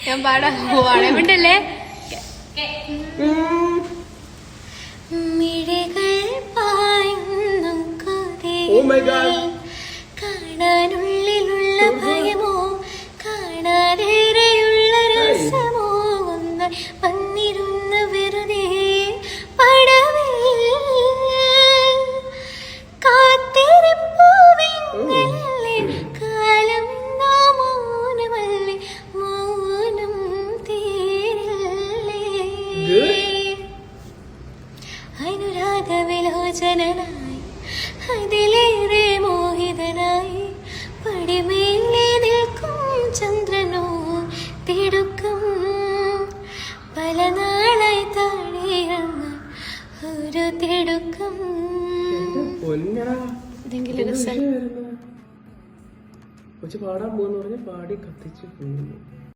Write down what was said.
ഞാൻ പാടാ പാടമിണ്ടല്ലേ. മിഴികൾ പായുന്നു കാണാനുള്ളിലുള്ള ഭയമോ കാണാതേറെയുള്ള രസമോ ഒന്ന് വന്നിരുന്ന വെറുതെ പടവിൽ കാത്തിരിപ്പൂവിങ്ങളല്ലേ കാലം മൗനമല്ലേ മൗനം തീരല്ലേ അനുരാഗവിലോചനായി അതിലേറെ മോഹിതനായി പടിമേലെ നിൽക്കും ചന്ദ്രനോ തിടുക്കം പല നാളായി താഴെയിറങ്ങ ഒരു തിടുക്കം. പാടാൻ പോകുന്ന പറഞ്ഞ പാടി കത്തിച്ചു പോകുന്നു.